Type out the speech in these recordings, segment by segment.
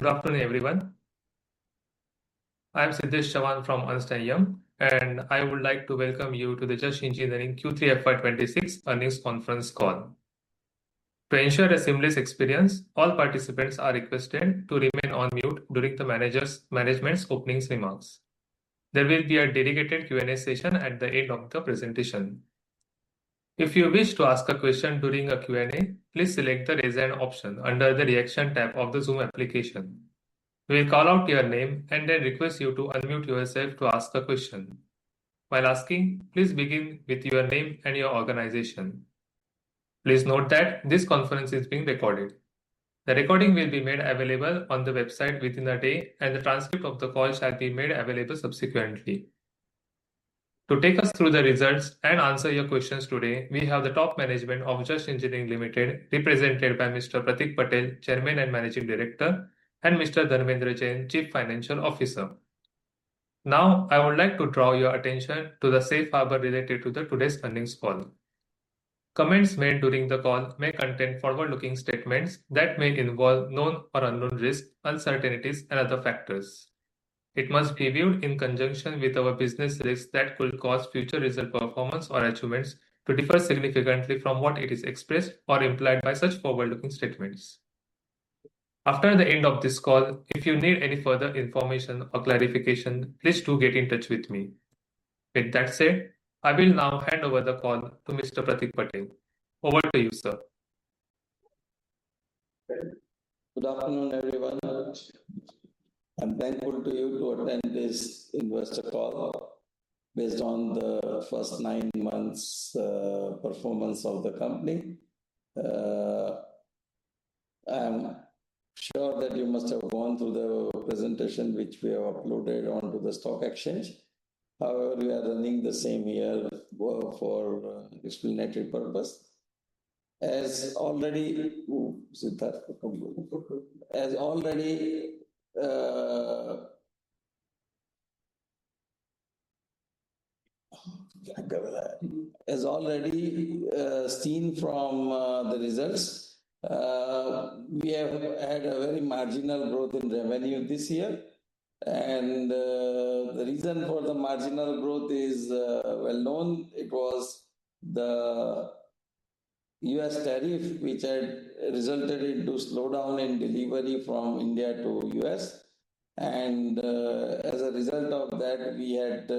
Good afternoon, everyone. I am Siddesh Chavan from Ernst & Young, and I would like to welcome you to the Jash Engineering Q3 FY26 earnings conference call. To ensure a seamless experience, all participants are requested to remain on mute during the management's opening remarks. There will be a dedicated Q&A session at the end of the presentation. If you wish to ask a question during a Q&A, please select the Raise Hand option under the Reaction tab of the Zoom application. We will call out your name and then request you to unmute yourself to ask a question. While asking, please begin with your name and your organization. Please note that this conference is being recorded. The recording will be made available on the website within a day, and the transcript of the call shall be made available subsequently. To take us through the results and answer your questions today, we have the top management of Jash Engineering Limited, represented by Mr. Pratik Patel, Chairman and Managing Director, and Mr. Dharmendra Jain, Chief Financial Officer. Now, I would like to draw your attention to the safe harbor related to today's earnings call. Comments made during the call may contain forward-looking statements that may involve known or unknown risks, uncertainties, and other factors. It must be viewed in conjunction with our business risks that could cause future result performance or achievements to differ significantly from what it is expressed or implied by such forward-looking statements. After the end of this call, if you need any further information or clarification, please do get in touch with me. With that said, I will now hand over the call to Mr. Pratik Patel. Over to you, sir. Good afternoon, everyone. I'm thankful to you to attend this investor call based on the first 9 months performance of the company. I'm sure that you must have gone through the presentation which we have uploaded onto the stock exchange. However, we are running the same here for explanatory purpose. As already seen from the results, we have had a very marginal growth in revenue this year. And the reason for the marginal growth is well known. It was the US tariff which had resulted into slowdown in delivery from India to US. And as a result of that, we had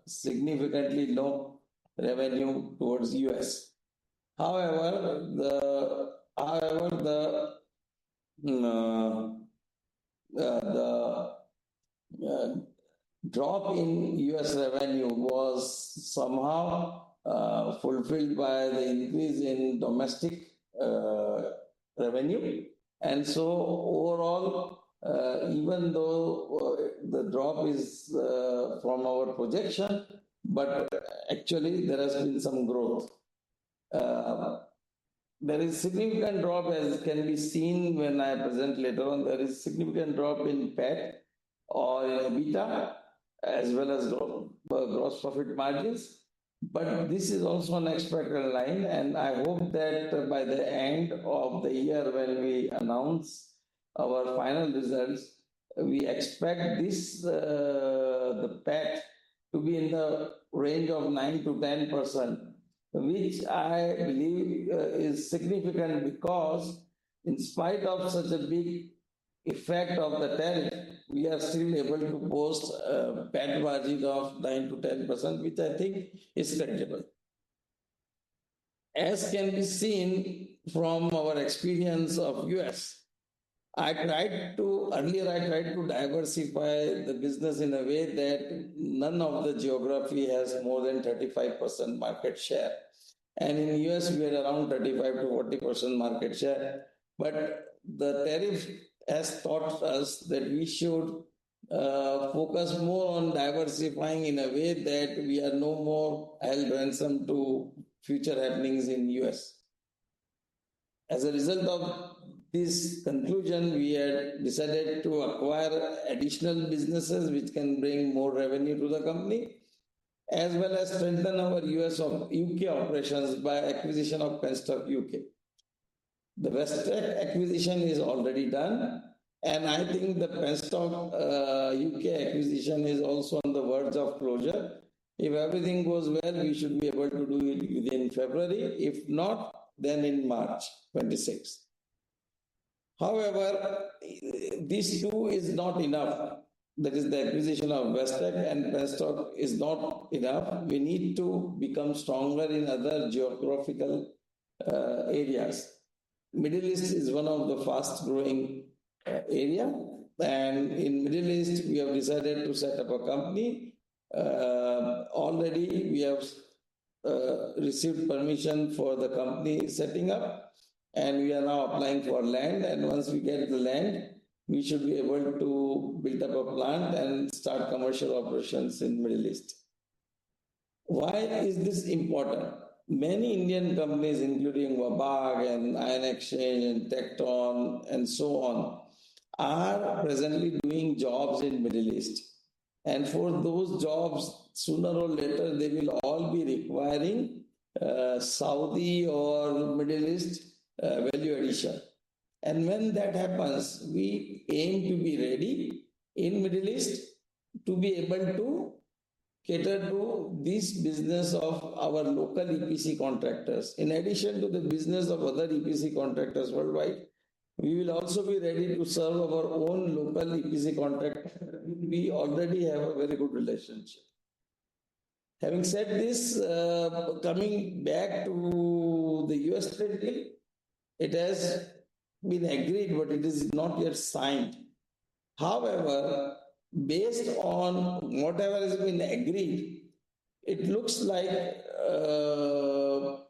significantly low revenue towards US. However, the drop in US revenue was somehow fulfilled by the increase in domestic revenue. And so overall, even though the drop is from our projection, but actually there has been some growth. There is significant drop, as can be seen when I present later on. There is significant drop in PAT or EBITDA, as well as gross profit margins. But this is also an expected line, and I hope that by the end of the year, when we announce our final results, we expect this the PAT to be in the range of 9 to 10%, which I believe is significant, because in spite of such a big effect of the tariff, we are still able to post a PAT margin of 9 to 10%, which I think is credible. As can be seen from our experience of US, earlier I tried to diversify the business in a way that none of the geography has more than 35% market share. And in US, we had around 35 to 40% market share. But the tariff has taught us that we should focus more on diversifying in a way that we are no more held ransom to future happenings in US. As a result of this conclusion, we had decided to acquire additional businesses which can bring more revenue to the company, as well as strengthen our UK operations by acquisition of Penstock UK. The Westech acquisition is already done, And I think the Penstock UK acquisition is also on the verge of closure. If everything goes well, we should be able to do it within February. If not, then in March 26. However, this too is not enough. That is the acquisition of Westec and Penstock is not enough. We need to become stronger in other geographical areas. Middle East is one of the fast growing area, and in Middle East we have decided to set up a company. Already we have received permission for the company setting up, and we are now applying for land. And once we get the land, we should be able to build up a plant and start commercial operations in Middle East. Why is this important? Many Indian companies, including Wabag and Iron Exchange and Tecton and so on, are presently doing jobs in Middle East. And for those jobs, sooner or later, they will all be requiring Saudi or Middle East value addition. And when that happens, we aim to be ready in Middle East to be able to cater to this business of our local EPC contractors. In addition to the business of other EPC contractors worldwide, we will also be ready to serve our own local EPC contractors. We already have a very good relationship. Having said this, coming back to the US trade deal, it has been agreed, but it is not yet signed. However, based on whatever has been agreed, it looks like the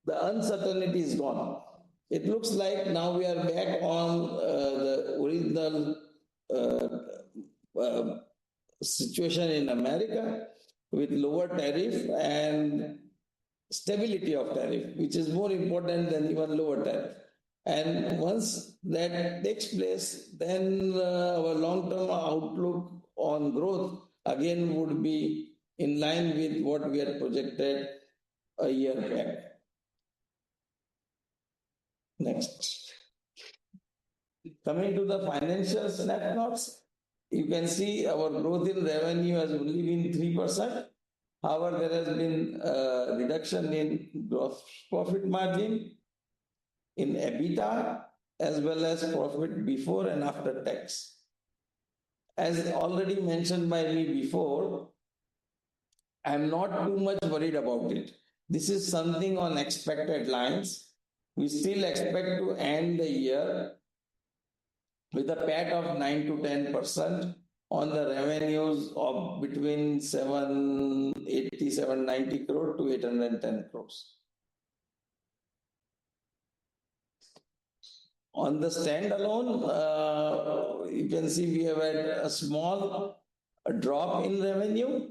uncertainty is gone. It looks like now we are back on the original situation in America with lower tariff and stability of tariff, which is more important than even lower tariff. And once that takes place, then our long-term outlook on growth again would be in line with what we had projected a year back. Next. Coming to the financial snapshots, you can see our growth in revenue has only been 3%. However, there has been a reduction in gross profit margin, in EBITDA, as well as profit before and after tax. As already mentioned by me before, I'm not too much worried about it. This is something on expected lines. We still expect to end the year with a PAT of 9 to 10% on the revenues of between 780, 790 crore to 810 crores. On the standalone, you can see we have had a small drop in revenue.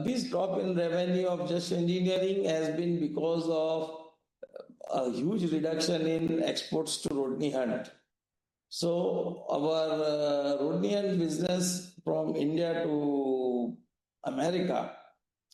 This drop in revenue of Jash Engineering has been because of a huge reduction in exports to Rodney Hunt. So our Rodney Hunt business from India to America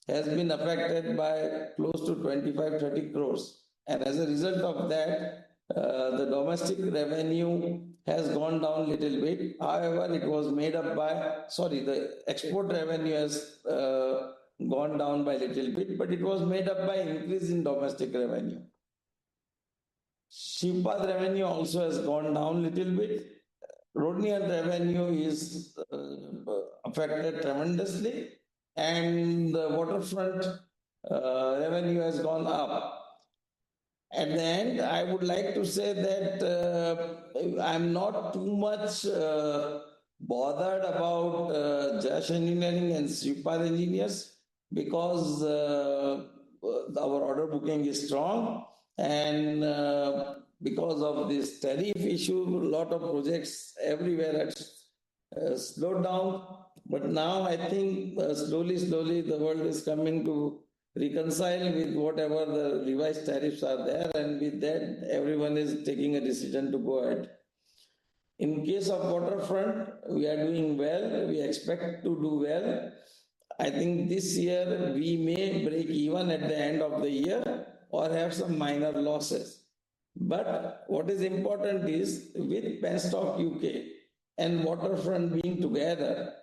has been affected by close to 25-30 crores. And as a result of that, the domestic revenue has gone down a little bit. However, it was made up by, the export revenue has gone down by a little bit, but it was made up by increase in domestic revenue. Shipad revenue also has gone down a little bit. Rodney revenue is affected tremendously, and the waterfront revenue has gone up. At the end, I would like to say that I'm not too much bothered about Jash Engineering and Shipad Engineers because our order booking is strong, and because of this tariff issue, a lot of projects everywhere had slowed down. But now I think slowly the world is coming to reconcile with whatever the revised tariffs are there, and with that, everyone is taking a decision to go ahead. In case of waterfront, we are doing well. We expect to do well. I think this year we may break even at the end of the year or have some minor losses. But what is important is with Penstock UK and Waterfront being together,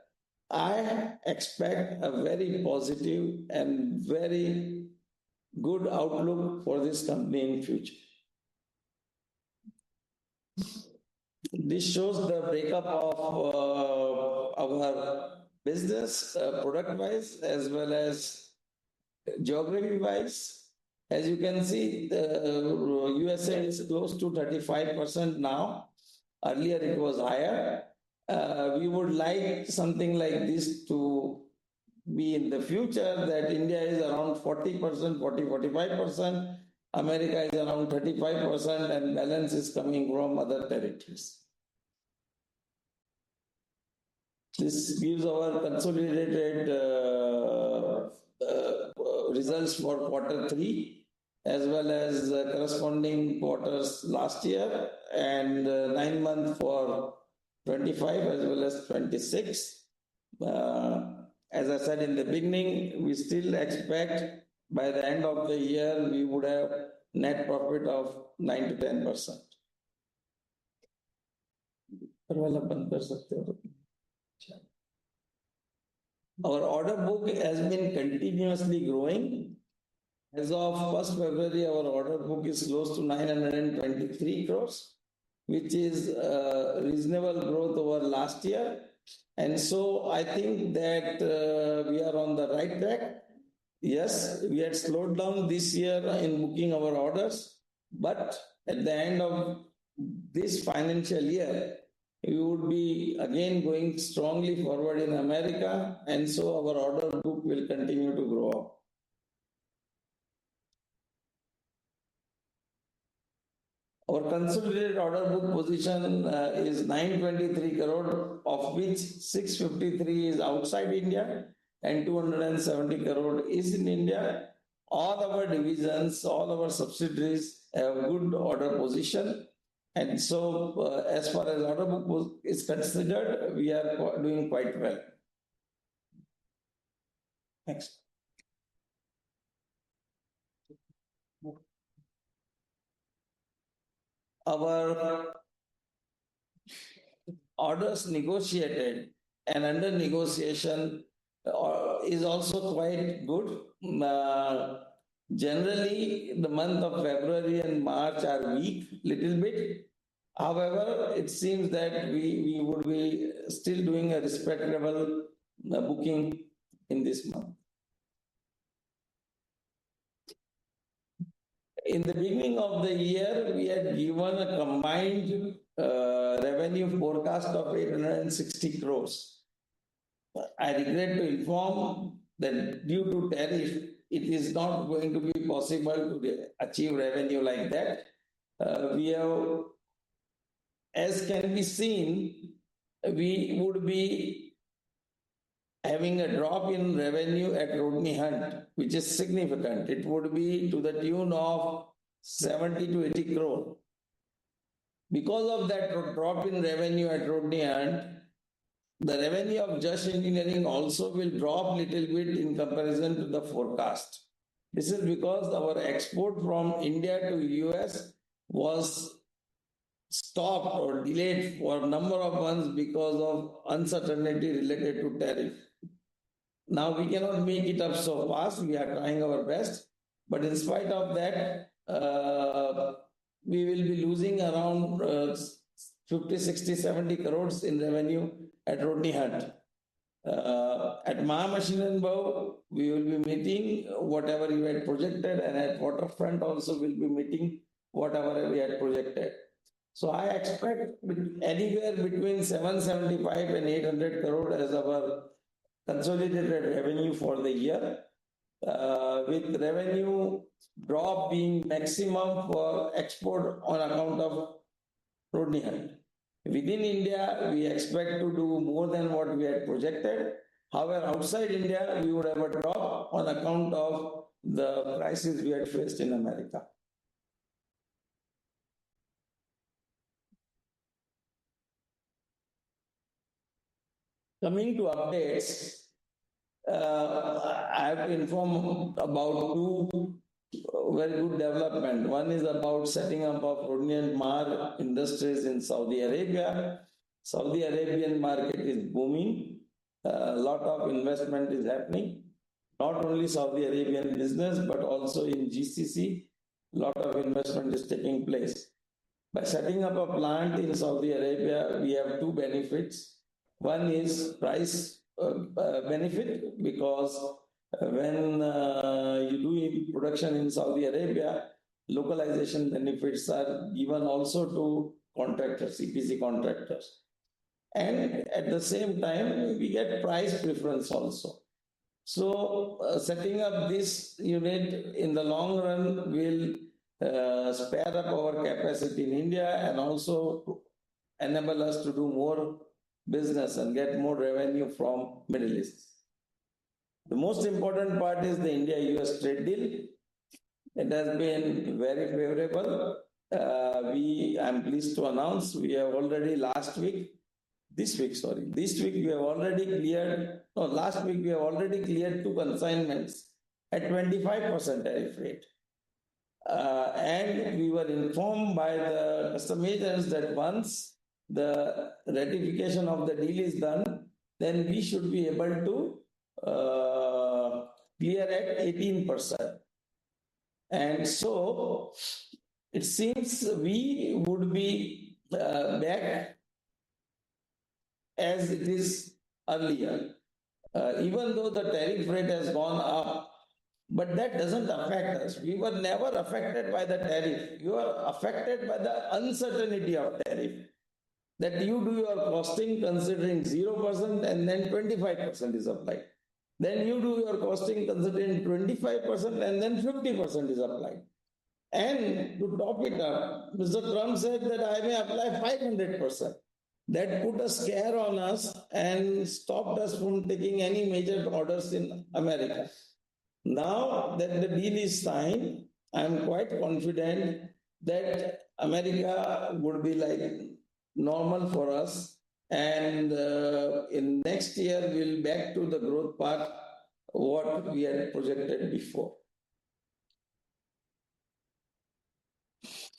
I expect a very positive and very good outlook for this company in future. This shows the breakup of our business product-wise as well as geography-wise. As you can see, the USA is close to 35% now. Earlier it was higher. We would like something like this to be in the future, that India is around 40%, 45%, America is around 35%, and balance is coming from other territories. This gives our consolidated results for quarter 3 as well as corresponding quarters last year, and 9 months for 25 as well as 26. As I said in the beginning, we still expect by the end of the year we would have net profit of 9 to 10%. Our order book has been continuously growing. As of 1st February, our order book is close to 923 crores, which is reasonable growth over last year. And so I think that we are on the right track. Yes, we had slowed down this year in booking our orders, but at the end of this financial year, we would be again going strongly forward in America, and so our order book will continue to grow up. Our consolidated order book position is 923 crore, of which 653 is outside India and 270 crore is in India. All our divisions, all our subsidiaries have good order position. And so as far as order book is considered, we are doing quite well. Next. Our orders negotiated and under negotiation is also quite good. Generally, the month of February and March are weak, little bit. However, it seems that we would be still doing a respectable booking in this month. In the beginning of the year, we had given a combined revenue forecast of 860 crores. I regret to inform that due to tariff, it is not going to be possible to achieve revenue like that. We have, as can be seen, we would be having a drop in revenue at Rodney Hunt, which is significant. It would be to the tune of 70 to 80 crore. Because of that drop in revenue at Rodney Hunt, the revenue of Jash Engineering also will drop little bit in comparison to the forecast. This is because our export from India to US was stopped or delayed for a number of months because of uncertainty related to tariff. Now we cannot make it up so fast. We are trying our best, but in spite of that, we will be losing around 50, 60, 70 crores in revenue at Rodney Hunt. At Machine Bow, we will be meeting whatever we had projected, and at Waterfront also will be meeting whatever we had projected. So I expect anywhere between 775 and 800 crore as our consolidated revenue for the year, with revenue drop being maximum for export on account of Rodney Hunt. Within India, we expect to do more than what we had projected. However, outside India, we would have a drop on account of the crisis we had faced in America. Coming to updates, I have to inform about two very good development. One is about setting up of Rodney Mar Industries in Saudi Arabia. Saudi Arabian market is booming. A lot of investment is happening. Not only Saudi Arabian business, but also in GCC, a lot of investment is taking place. By setting up a plant in Saudi Arabia, we have two benefits. One is price benefit, because when you do production in Saudi Arabia, localization benefits are given also to contractors, EPC contractors. And at the same time, we get price preference also. So setting up this unit in the long run will spare up our capacity in India and also enable us to do more business and get more revenue from Middle East. The most important part is the India-US trade deal. It has been very favorable. I'm pleased to announce we have already this week we have already cleared, no, last week we have already cleared 2 consignments at 25% tariff rate. And we were informed by the custom agents that once the ratification of the deal is done, then we should be able to clear at 18%. And so it seems we would be back as it is earlier, even though the tariff rate has gone up, but that doesn't affect us. We were never affected by the tariff. You are affected by the uncertainty of tariff. That you do your costing considering 0% and then 25% is applied. Then you do your costing considering 25% and then 50% is applied. And to top it up, Mr. Trump said that I may apply 500%. That put a scare on us and stopped us from taking any major orders in America. Now that the deal is signed, I am quite confident that America would be like normal for us, and in next year we'll back to the growth path what we had projected before.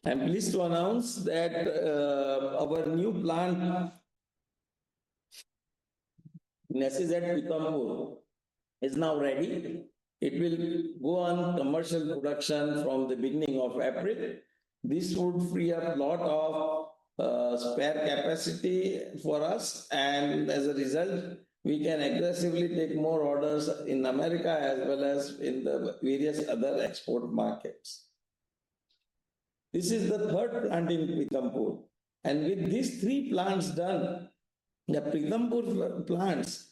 I'm pleased to announce that our new plant SEZ Pithampur is now ready. It will go on commercial production from the beginning of April. This would free up a lot of spare capacity for us, and as a result, we can aggressively take more orders in America as well as in the various other export markets. This is the third plant in Pithampur. And with these 3 plants done, the Pithampur plants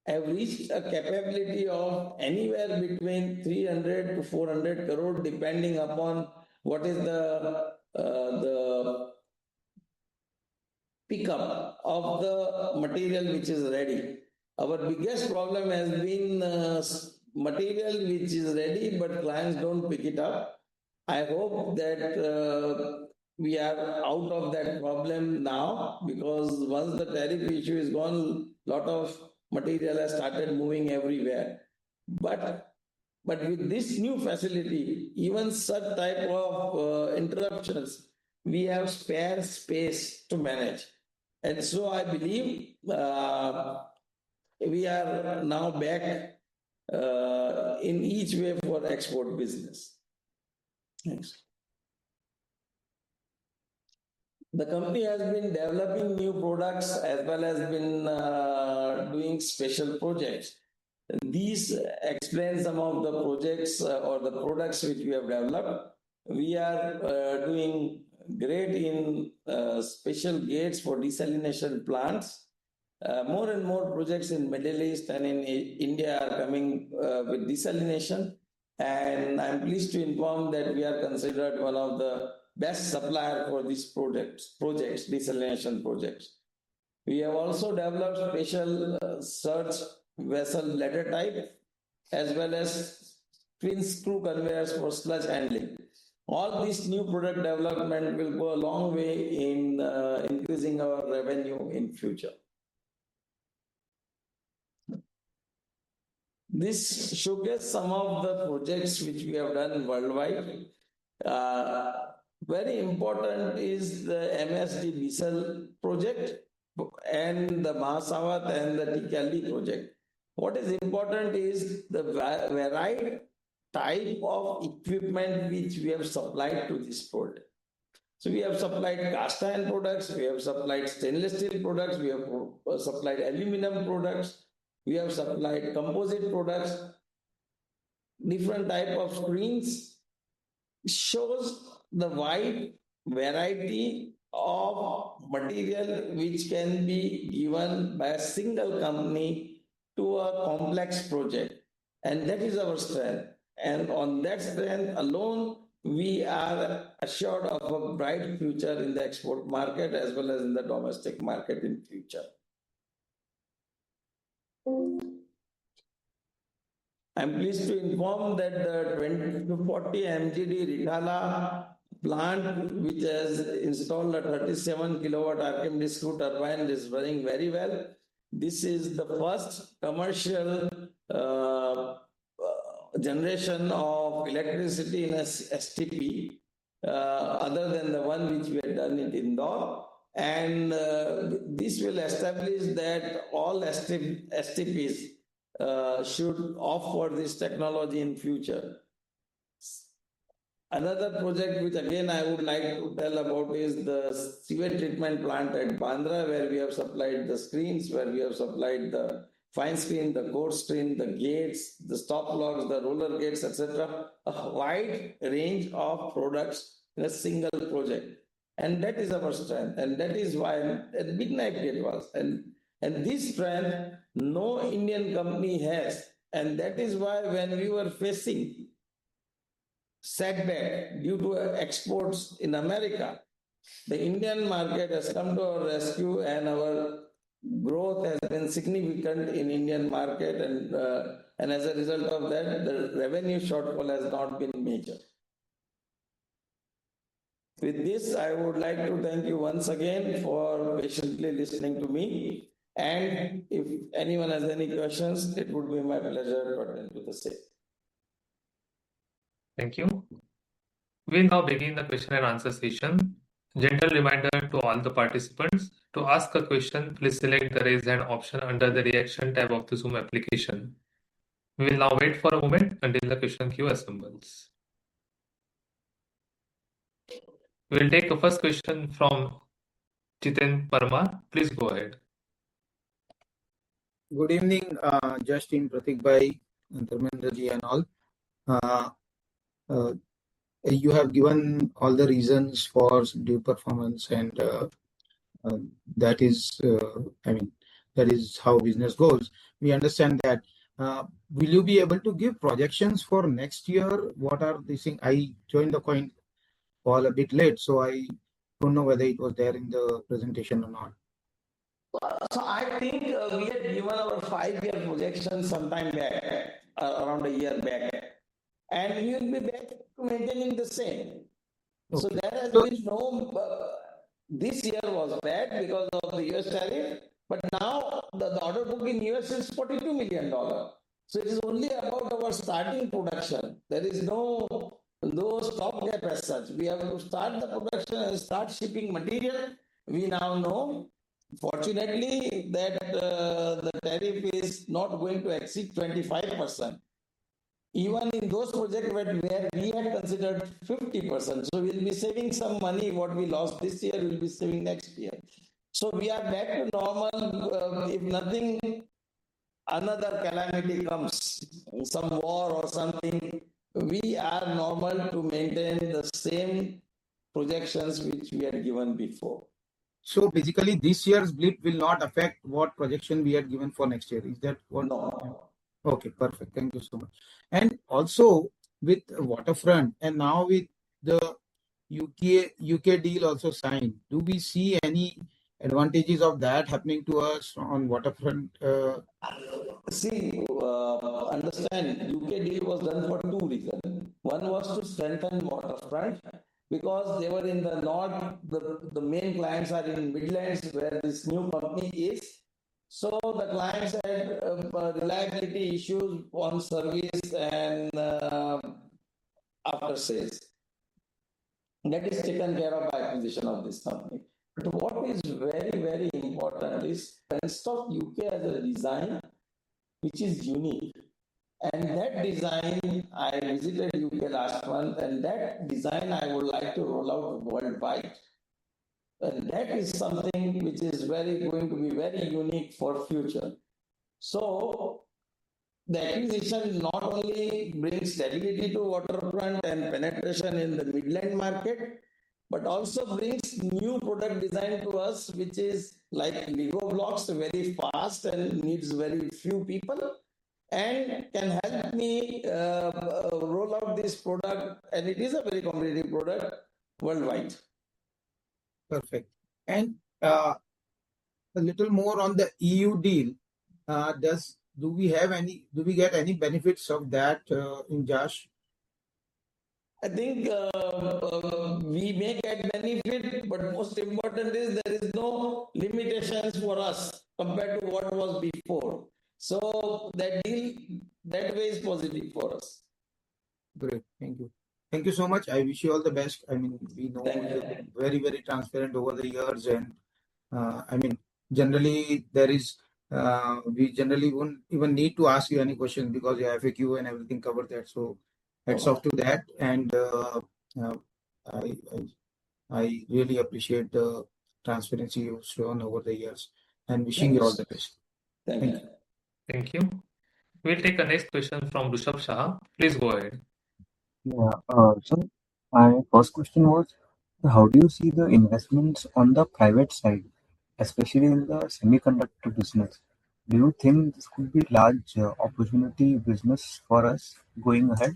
have reached a capability of anywhere between 300 to 400 crore, depending upon what is the pickup of the material which is ready. Our biggest problem has been material which is ready, but clients don't pick it up. I hope that we are out of that problem now, because once the tariff issue is gone, a lot of material has started moving everywhere. But with this new facility, even such type of interruptions, we have spare space to manage. And so I believe we are now back in each way for export business. Next. The company has been developing new products as well as been doing special projects. These explain some of the projects or the products which we have developed. We are doing great in special gates for desalination plants. More and more projects in Middle East and in India are coming with desalination. And I'm pleased to inform that we are considered one of the best supplier for these projects, desalination projects. We have also developed special search vessel ladder type, as well as twin screw conveyors for sludge handling. All this new product development will go a long way in increasing our revenue in future. This showcases some of the projects which we have done worldwide. Very important is the MSD Bissell project and the Mahasavat and the Tikali project. What is important is the varied type of equipment which we have supplied to this project. So we have supplied cast iron products, we have supplied stainless steel products, we have supplied aluminum products, we have supplied composite products, different type of screens. Shows the wide variety of material which can be given by a single company to a complex project. And that is our strength. And on that strength alone, we are assured of a bright future in the export market as well as in the domestic market in future. I'm pleased to inform that the 20 to 40 MGD Rithala plant, which has installed a 37 kilowatt RKMD screw turbine, is running very well. This is the first commercial generation of electricity in a STP, other than the one which we had done in Indore. And this will establish that all STPs should offer this technology in future. Another project which again I would like to tell about is the sewage treatment plant at Bandra, where we have supplied the screens, where we have supplied the fine screen, the court screen, the gates, the stop locks, the roller gates, etc. A wide range of products in a single project. And that is our strength. And that is why a midnight gate was. And this strength no Indian company has. And that is why when we were facing setback due to exports in America, the Indian market has come to our rescue and our growth has been significant in Indian market, and as a result of that, the revenue shortfall has not been major. With this, I would like to thank you once again for patiently listening to me. And if anyone has any questions, it would be my pleasure to attend to the same. Thank you. We'll now begin the question and answer session. Gentle reminder to all the participants, to ask a question, please select the raise hand option under the reaction tab of the Zoom application. We will now wait for a moment until the question queue assembles. We will take the first question from Jiten Parmar. Please go ahead. Good evening, Justin, Pratik Bhai, Dharmendra ji and all. You have given all the reasons for due performance, and that is, that is how business goes. We understand that. Will you be able to give projections for next year? What are these things? I joined the coin call a bit late, so I don't know whether it was there in the presentation or not. So I think we had given our 5-year projection sometime back, around a year back, and we will be back to maintaining the same. Okay. So there has been no. This year was bad because of the US tariff, but now the order book in US is $42 million. So it is only about our starting production. There is no stopgap as such. We have to start the production and start shipping material. We now know, fortunately, that the tariff is not going to exceed 25%. Even in those projects where we had considered 50%. So we'll be saving some money. What we lost this year, we'll be saving next year. So we are back to normal. If nothing, another calamity comes, some war or something, we are normal to maintain the same projections which we had given before. So basically, this year's blip will not affect what projection we had given for next year. Is that what? No. Okay, perfect. Thank you so much. And also with waterfront, and now with the UK deal also signed, do we see any advantages of that happening to us on waterfront? See, understand, UK deal was done for 2 reasons. One was to strengthen waterfront, because they were in the north, the main clients are in Midlands where this new company is. So the clients had reliability issues on service and after sales. That is taken care of by acquisition of this company. But what is very, very important is Penstock UK has a design which is unique. And that design, I visited UK last month, and that design I would like to roll out worldwide. And that is something which is going to be very unique for future. So the acquisition not only brings stability to waterfront and penetration in the Midland market, but also brings new product design to us, which is like Lego blocks, very fast and needs very few people, and can help me roll out this product, and it is a very competitive product worldwide. Perfect. And a little more on the EU deal. Do we get any benefits of that in Jash? I think we may get benefit, but most important is there is no limitations for us compared to what was before. So that deal, that way is positive for us. Great. Thank you. Thank you so much. I wish you all the best. I mean, we know you've been very, very transparent over the years, and I mean, generally we generally won't even need to ask you any questions because your FAQ and everything covered that. So hats off to that, and I really appreciate the transparency you've shown over the years, and wishing you all the best. Thank you. Thank you. We'll take a next question from Rishabh Shah. Please go ahead. Yeah, so my first question was, how do you see the investments on the private side, especially in the semiconductor business? Do you think this could be large opportunity business for us going ahead?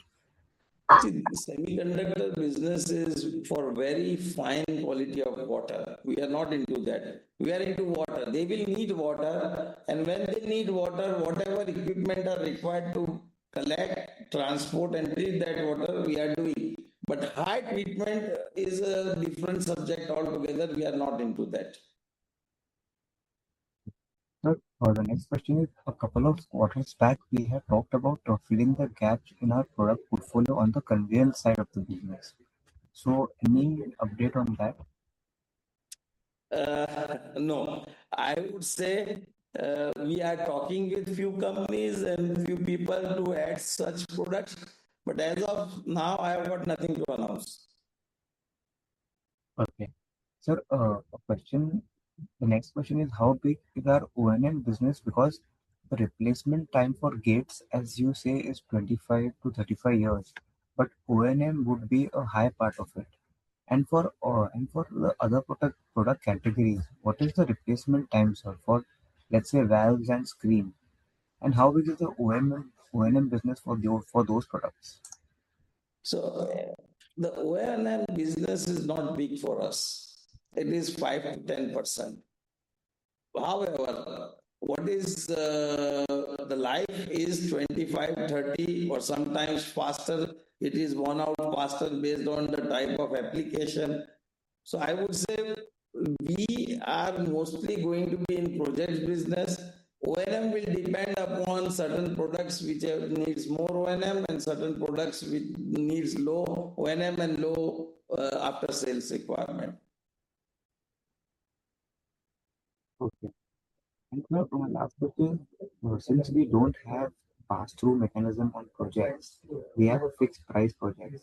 See, the semiconductor business is for very fine quality of water. We are not into that. We are into water. They will need water, and when they need water, whatever equipment are required to collect, transport, and treat that water, we are doing. But high treatment is a different subject altogether. We are not into that. Sir, the next question is, a couple of quarters back, we have talked about filling the gaps in our product portfolio on the conveyance side of the business. So, any update on that? No, I would say we are talking with few companies and few people to add such products, but as of now, I have got nothing to announce. Okay. Sir, the next question is, how big is our O&M business? Because the replacement time for gates, as you say, is 25 to 35 years, but O&M would be a high part of it. And for the other product categories, what is the replacement time, sir, for, let's say, valves and screen? And how big is the O&M business for those products? So the O&M business is not big for us. It is 5 to 10%. However, what is the life is 25, 30, or sometimes faster. It is worn out faster based on the type of application. So I would say we are mostly going to be in projects business. O&M will depend upon certain products which needs more O&M and certain products which needs low O&M and low after sales requirement. Okay. And now, my last question, since we don't have pass-through mechanism on projects, we have a fixed price project.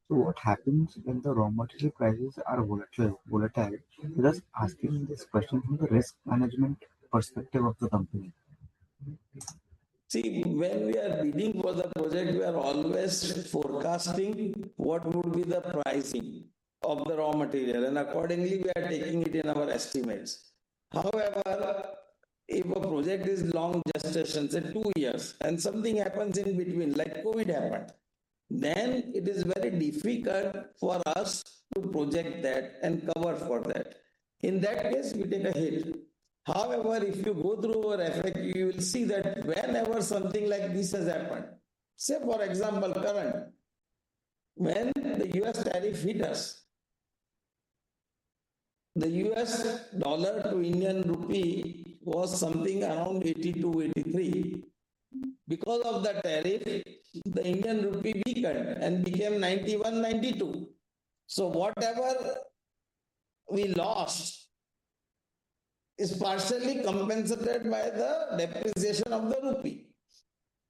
So what happens when the raw material prices are volatile? Just asking this question from the risk management perspective of the company. See, when we are bidding for the project, we are always forecasting what would be the pricing of the raw material, and accordingly we are taking it in our estimates. However, if a project is long gestation, say 2 years, and something happens in between, like COVID happened, then it is very difficult for us to project that and cover for that. In that case, we take a hit. However, if you go through our FAQ, you will see that whenever something like this has happened, say for example, current, when the US tariff hit us, the US dollar to Indian rupee was something around 82, 83. Because of the tariff, the Indian rupee weakened and became 91, 92. So whatever we lost is partially compensated by the depreciation of the rupee.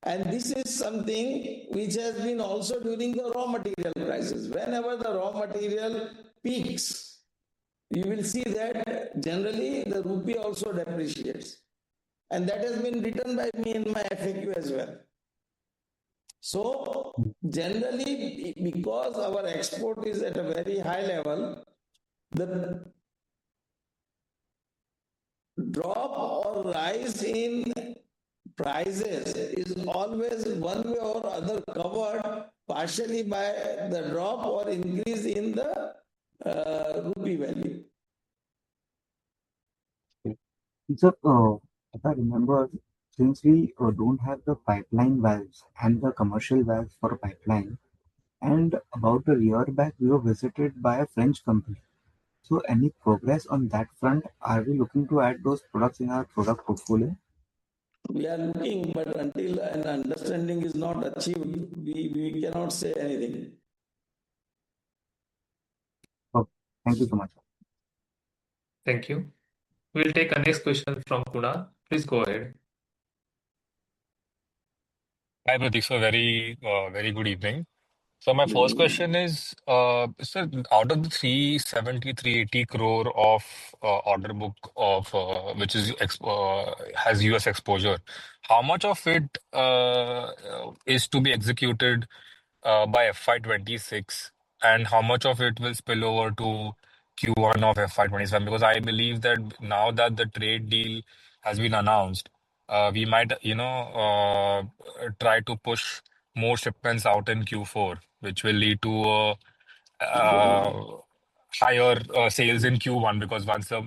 And this is something which has been also during the raw material prices. Whenever the raw material peaks, you will see that generally the rupee also depreciates. And that has been written by me in my FAQ as well. So generally, because our export is at a very high level, the drop or rise in prices is always one way or other covered partially by the drop or increase in the rupee value. So, if I remember, since we don't have the pipeline valves and the commercial valves for pipeline, and about a year back, we were visited by a French company. So, any progress on that front? Are we looking to add those products in our product portfolio? We are looking, but until an understanding is not achieved, we cannot say anything. Oh, thank you so much. Thank you. We'll take a next question from Kunal. Please go ahead. Hi, Pratik. So very good evening. So my first question is, sir, out of the 370, 380 crore of order book of which is has US exposure, how much of it is to be executed by FY26, and how much of it will spill over to Q1 of FY27? Because I believe that now that the trade deal has been announced, we might, try to push more shipments out in Q4, which will lead to higher sales in Q1, because once the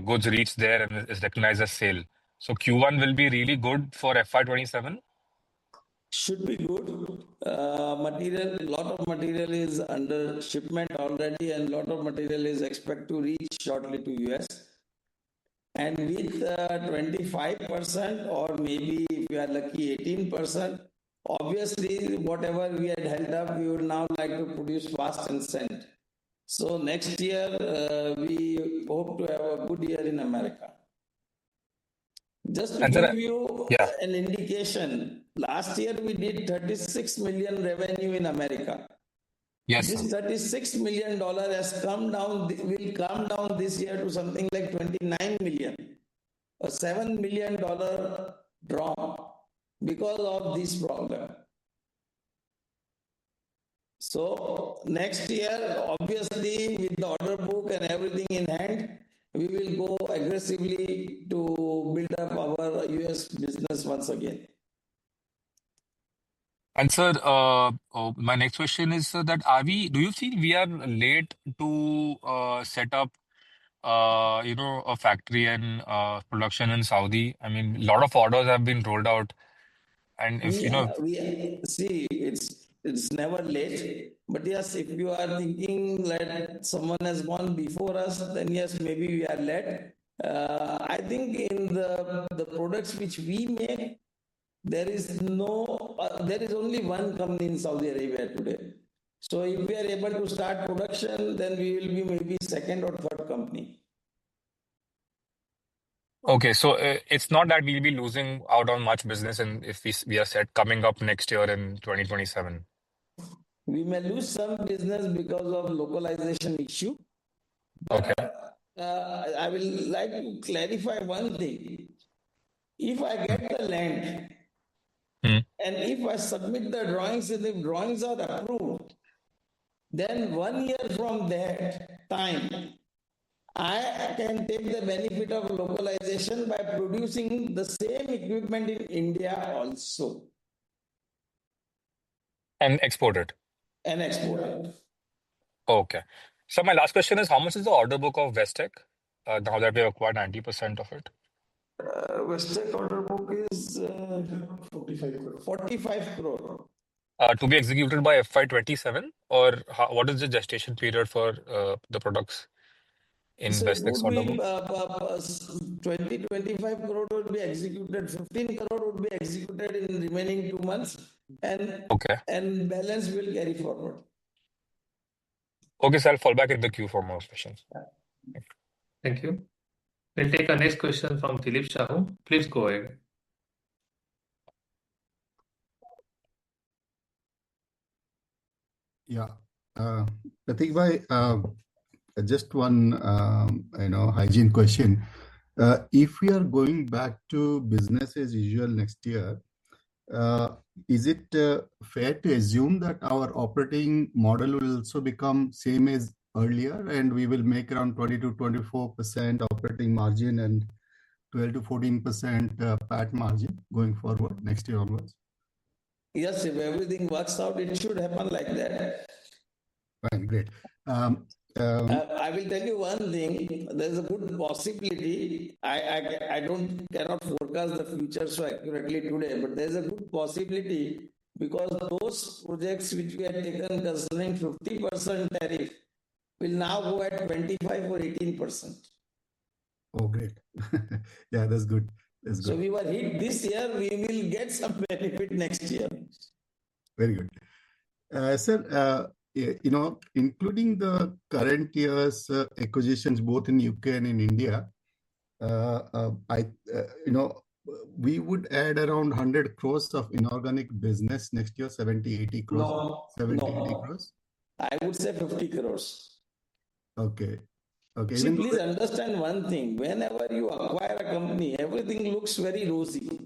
goods reach there and is recognized as sale. So Q1 will be really good for FY27. Should be good. Material, lot of material is under shipment already, and lot of material is expected to reach shortly to US. And with 25% or maybe if we are lucky 18%, obviously whatever we had held up, we would now like to produce fast and send. So next year we hope to have a good year in America. Just to And give sir, you yeah. an indication, last year we did 36 million revenue in America. Yes, This sir. $36 million has come down, will come down this year to something like 29 million, a $7 million drop because of this problem. So next year, obviously, with the order book and everything in hand, we will go aggressively to build up our US business once again. And sir, my next question is, sir, that do you think we are late to set up, a factory and production in Saudi? I mean, a lot of orders have been rolled out, and if We see it's never late, but yes, if you are thinking that someone has gone before us, then yes, maybe we are late. I think in the products which we make, there is only one company in Saudi Arabia today. So if we are able to start production, then we will be maybe second or third company. okay, so it's not that we'll be losing out on much business, and if we are set coming up next year in 2027. We may lose some business because of localization issue, Okay. but I will like to clarify one thing. If I get the land and if I submit the drawings and the drawings are approved, then 1 year from that time, I can take the benefit of localization by producing the same equipment in India also And export it. and export it. Okay. So my last question is, how much is the order book of Westech now that we have acquired 90% of it? Westech order book is 45 crore. To be executed by FY27, or what is the gestation period for the products in So it Westech's would order be book? 25 crore would be executed, 15 crore would be executed in remaining 2 months, Okay. and balance will carry forward. Okay, so I'll fall back in the queue for more questions. Thank you. We'll take our next question from Dilip Shahu. Please go ahead. Yeah. Pratik bhai, just one hygiene question. If we are going back to business as usual next year, is it fair to assume that our operating model will also become same as earlier, and we will make around 20 to 24% operating margin and 12 to 14% PAT margin going forward next year onwards? Yes, if everything works out, it should happen like that. Fine, great. I will tell you one thing. There's a good possibility. I cannot forecast the future so accurately today, but there's a good possibility because those projects which we had taken concerning 50% tariff will now go at 25 or 18%. Oh, great. Yeah, that's good. That's good. So we were hit this year, we will get some benefit next year. Very good. Sir, including the current year's acquisitions both in UK and in India, we would add around 100 crores of inorganic business next year, 70, 80 crores. No, 70, no. 80 crores? I would say 50 crores. Okay. Okay. See, please understand one thing. Whenever you acquire a company, everything looks very rosy.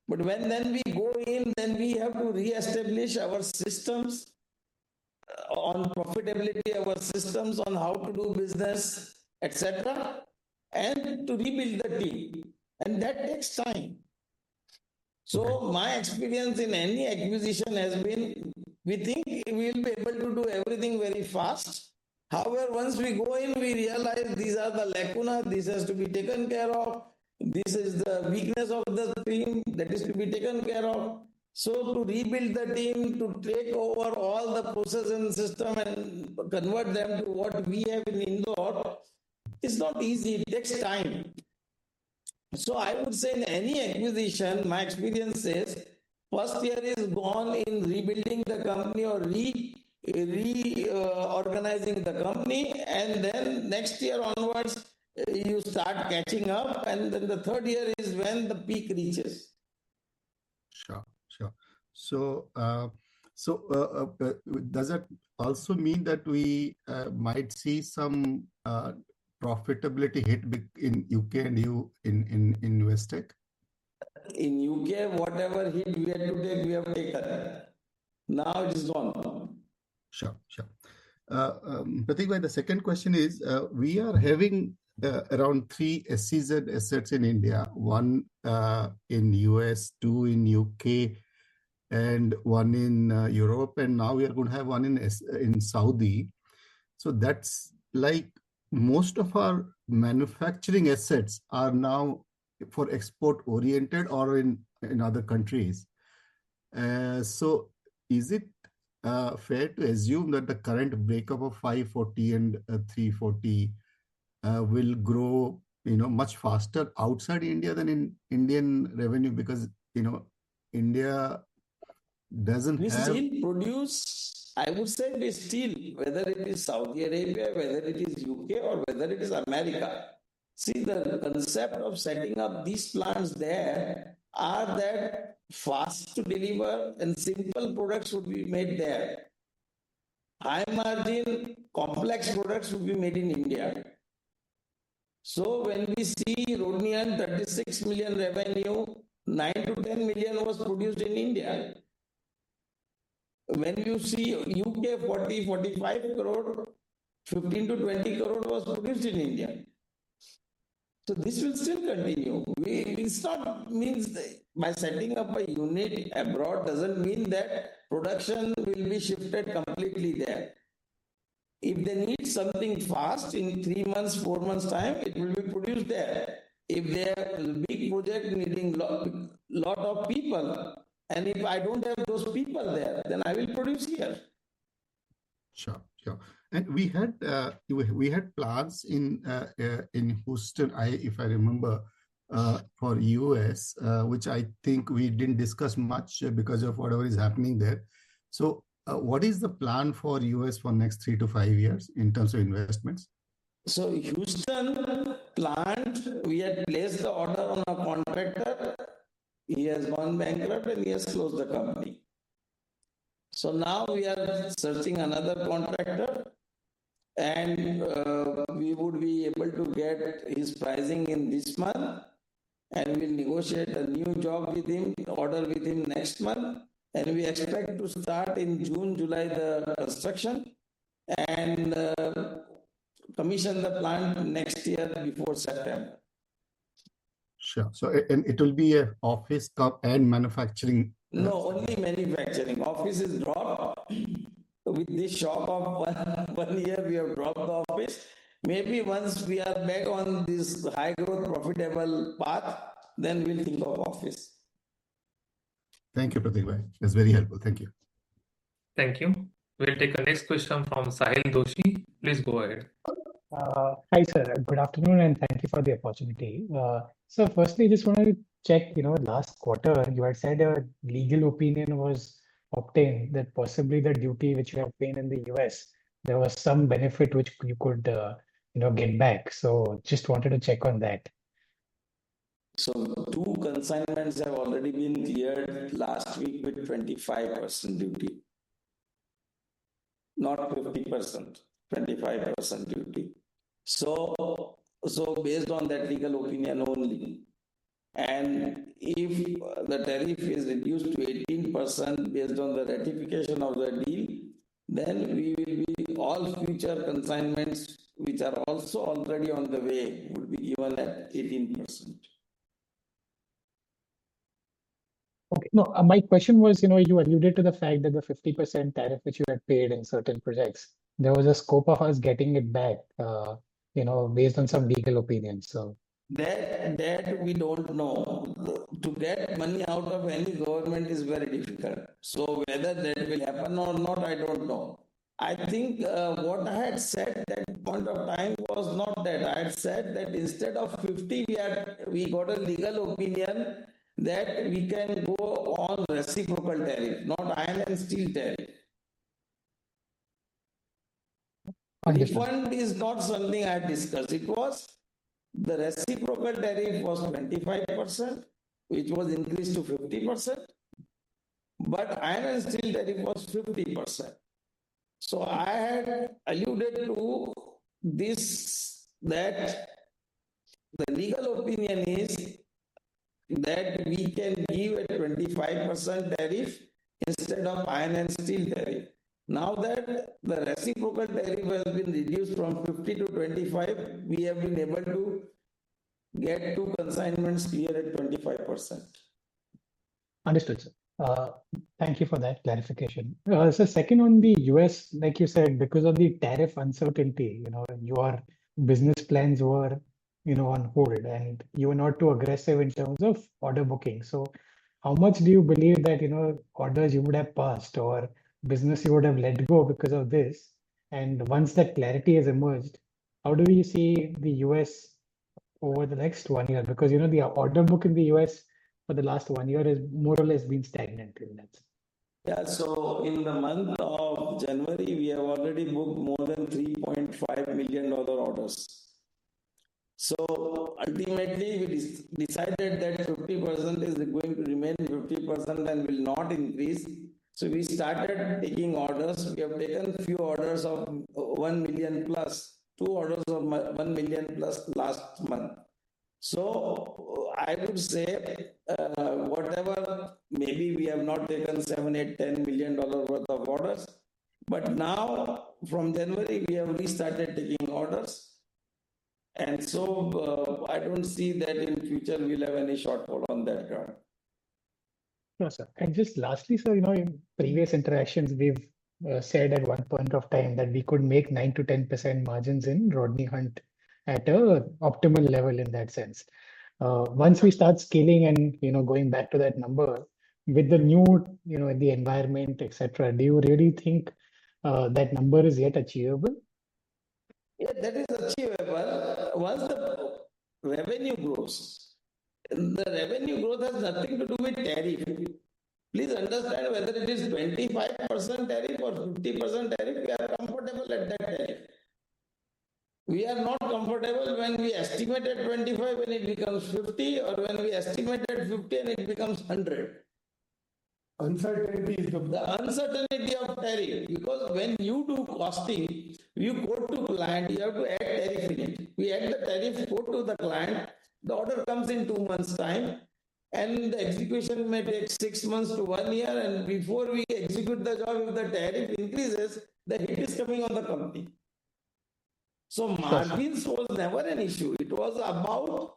But when then we go in, then we have to re-establish our systems on profitability, our systems on how to do business, etc., and to rebuild the team. And that takes time. So my experience in any acquisition has been, we think we will be able to do everything very fast. However, once we go in, we realize these are the lacuna, this has to be taken care of. This is the weakness of the team that is to be taken care of. So to rebuild the team, to take over all the process and system and convert them to what we have in Indore, it's not easy, it takes time. So I would say in any acquisition, my experience is, first year is gone in rebuilding the company or reorganizing the company, and then next year onwards, you start catching up, and then the third year is when the peak reaches. Sure. So, does that also mean that we might see some profitability hit in UK and in Westech? In UK, whatever hit we had to take, we have taken. Now it is gone. Sure. Pratik, the second question is, we are having around 3 SEZ assets in India, one in US, 2 in UK, and 1 in Europe, and now we are going to have 1 in Saudi. So that's like most of our manufacturing assets are now for export oriented or in other countries. So is it fair to assume that the current breakup of 540 and 340 will grow, much faster outside India than in Indian revenue, because India doesn't we have. Still produce, I would say we still, whether it is Saudi Arabia, whether it is UK, or whether it is America. See, the concept of setting up these plants there are that fast to deliver and simple products would be made there. High margin, complex products would be made in India. So when we see Rodnian 36 million revenue, 9 to 10 million was produced in India. When you see UK 40, 45 crore, 15 to 20 crore was produced in India. So this will still continue. It's not means by setting up a unit abroad doesn't mean that production will be shifted completely there. If they need something fast in 3 months, 4 months time, it will be produced there. If they have a big project needing lot of people, and if I don't have those people there, then I will produce here. Sure. And we had plans in Houston, if I remember, for US, which I think we didn't discuss much because of whatever is happening there. So, what is the plan for US for next 3 to 5 years in terms of investments? So Houston plant, we had placed the order on a contractor. He has gone bankrupt and he has closed the company. So now we are searching another contractor, and we would be able to get his pricing in this month, and we'll negotiate a new job with him, order with him next month, and we expect to start in June, July the construction, and commission the plant next year before September. Sure. So, and it will be a office and manufacturing. No, only manufacturing. Office is dropped. With this shock of one year, we have dropped the office. Maybe once we are back on this high growth, profitable path, then we'll think of office. Thank you, Pratik bhai. That's very helpful. Thank you. Thank you. We'll take the next question from Sahil Doshi. Please go ahead. Hi, sir. Good afternoon, and thank you for the opportunity. So, firstly, just wanted to check, last quarter you had said a legal opinion was obtained that possibly the duty which you have paid in the US, there was some benefit which you could, get back. So, just wanted to check on that. So 2 consignments have already been cleared last week with 25% duty, not 50%, 25% duty. So based on that legal opinion only, and if the tariff is reduced to 18% based on the ratification of the deal, then we will be all future consignments which are also already on the way would be given at 18%. Okay. No, my question was, you alluded to the fact that the 50% tariff which you had paid in certain projects, there was a scope of us getting it back, based on some legal opinions. So that we don't know. To get money out of any government is very difficult. So whether that will happen or not, I don't know. I think what I had said at that point of time was not that. I had said that instead of 50, we got a legal opinion that we can go on reciprocal tariff, not iron and steel tariff. Refund is not something I discussed. It was the reciprocal tariff was 25%, which was increased to 50%, but iron and steel tariff was 50%. So I had alluded to this, that the legal opinion is that we can give a 25% tariff instead of iron and steel tariff. Now that the reciprocal tariff has been reduced from 50 to 25, we have been able to get 2 consignments clear at 25%. Understood, sir. Thank you for that clarification. So second, on the US, like you said, because of the tariff uncertainty, your business plans were, on hold, and you were not too aggressive in terms of order booking. So how much do you believe that, orders you would have passed or business you would have let go because of this? And once that clarity has emerged, how do you see the US over the next 1 year? Because, the order book in the US for the last 1 year has more or less been stagnant in that. Yeah, so in the month of January, we have already booked more than $3.5 million orders. So ultimately, we decided that 50% is going to remain 50% and will not increase. So we started taking orders. We have taken few orders of 1 million plus, 2 orders of 1 million plus last month. So I would say whatever, maybe we have not taken 7, 8, $10 million worth of orders, but now from January we have restarted taking orders. And so I don't see that in future we'll have any shortfall on that ground. No, sir. And just lastly, sir, in previous interactions, we've said at one point of time that we could make 9 to 10% margins in Rodney Hunt at a optimal level in that sense. Once we start scaling and, going back to that number with the new, the environment, etc., do you really think that number is yet achievable? Yeah, that is achievable once the revenue grows. The revenue growth has nothing to do with tariff. Please understand, whether it is 25% tariff or 50% tariff, we are comfortable at that tariff. We are not comfortable when we estimated 25 when it becomes 50, or when we estimated 50 and it becomes 100. Uncertainty is The uncertainty of tariff, because when you do costing, you go to client, you have to add tariff in it. We add the tariff, go to the client, the order comes in 2 months' time, and the execution may take 6 months to 1 year, and before we execute the job, if the tariff increases, the hit is coming on the company. So margins was never an issue. It was about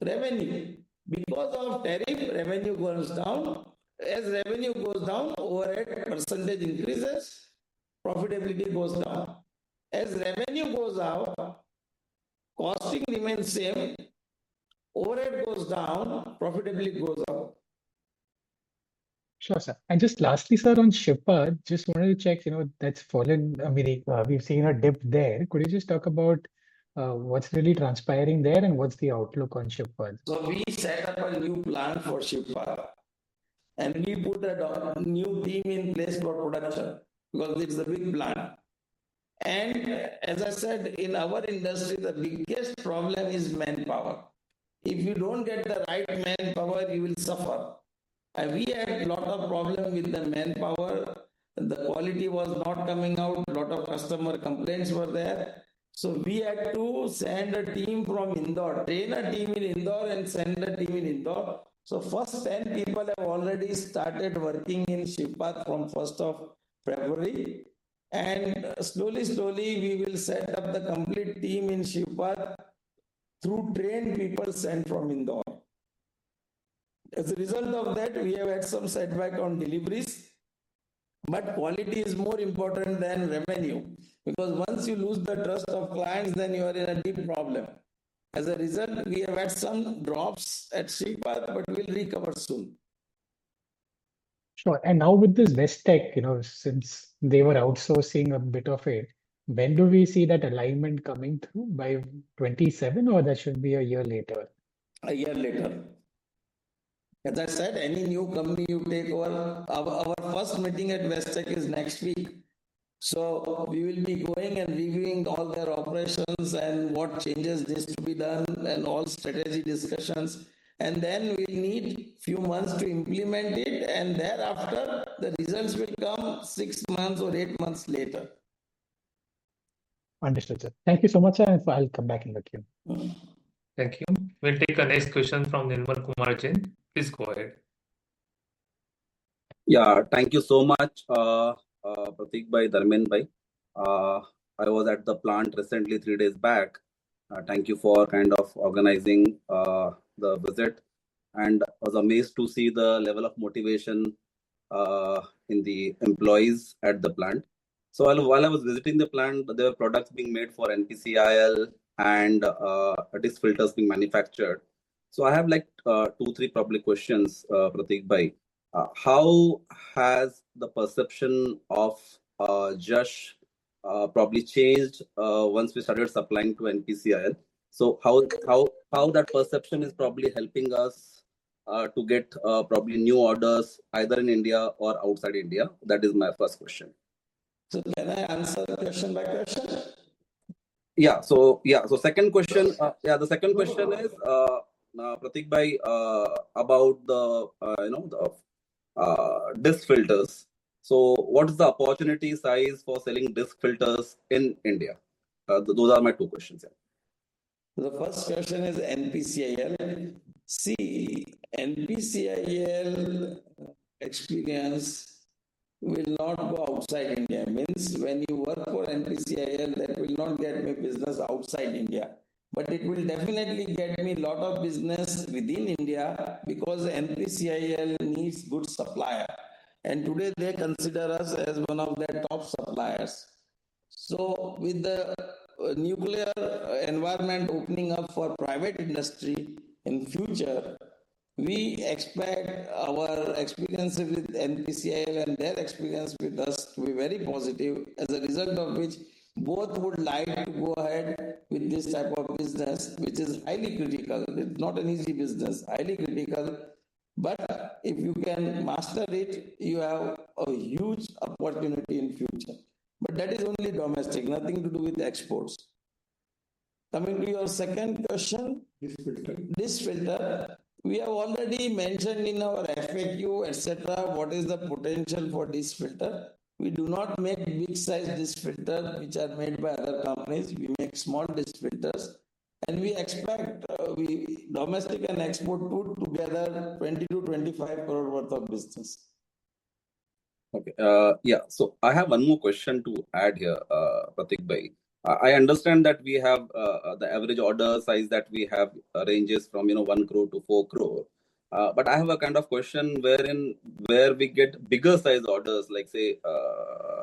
revenue. Because of tariff, revenue goes down. As revenue goes down, overhead percentage increases, profitability goes down. As revenue goes up, costing remains same, overhead goes down, profitability goes up. Sure, sir. And just lastly, sir, on Shippa, just wanted to check, that's fallen. I mean, we've seen a dip there. Could you just talk about what's really transpiring there and what's the outlook on Shippa? So we set up a new plan for Shippa, and we put a new team in place for production, because it's a big plan. And as I said, in our industry, the biggest problem is manpower. If you don't get the right manpower, you will suffer. And we had a lot of problem with the manpower. The quality was not coming out. A lot of customer complaints were there. So we had to send a team from Indore, train a team in Indore and send a team in Indore. So first 10 people have already started working in Shippath from 1st of February. And slowly, we will set up the complete team in Shippath through trained people sent from Indore. As a result of that, we have had some setback on deliveries, but quality is more important than revenue, because once you lose the trust of clients, then you are in a deep problem. As a result, we have had some drops at Shippath, but we'll recover soon. Sure. And now with this West Tech, since they were outsourcing a bit of it, when do we see that alignment coming through? By 27, or that should be a year later? A year later. As I said, any new company you take over, our first meeting at West Tech is next week. So we will be going and reviewing all their operations and what changes needs to be done and all strategy discussions. And then we'll need few months to implement it, and thereafter the results will come 6 months or 8 months later. Understood, sir. Thank you so much, sir. And I'll come back in the queue. Thank you. We'll take a next question from Nirmal Kumar Jain. Please go ahead. Yeah, thank you so much, Pratik bhai, Dharmen bhai. I was at the plant recently 3 days back. Thank you for kind of organizing the visit, and I was amazed to see the level of motivation in the employees at the plant. So while I was visiting the plant, there were products being made for NPCIL and disk filters being manufactured. So I have like 2-3 probably questions, Pratik bhai. How has the perception of Jash probably changed once we started supplying to NPCIL? So how that perception is probably helping us to get probably new orders either in India or outside India? That is my first question. So can I answer question by question? Yeah. So second question. The second question is Pratik bhai about the disk filters. So what is the opportunity size for selling disk filters in India? Those are my 2 questions. The first question is NPCIL. See, NPCIL experience will not go outside India. Means when you work for NPCIL, that will not get me business outside India. But it will definitely get me a lot of business within India, because NPCIL needs good supplier. And today they consider us as one of their top suppliers. So with the nuclear environment opening up for private industry in future, we expect our experience with NPCIL and their experience with us to be very positive, as a result of which both would like to go ahead with this type of business, which is highly critical. It's not an easy business, highly critical. But if you can master it, you have a huge opportunity in future. But that is only domestic, nothing to do with exports. Coming to your second question, this filter, we have already mentioned in our FAQ, etc., what is the potential for this filter. We do not make big size disk filter which are made by other companies. We make small disk filters, and we expect we domestic and export put together 20 to 25 crore worth of business. Okay. Yeah. So I have one more question to add here, Pratik Bhai. I understand that we have the average order size that we have ranges from 1 crore to 4 crore. But I have a kind of question where we get bigger size orders, like say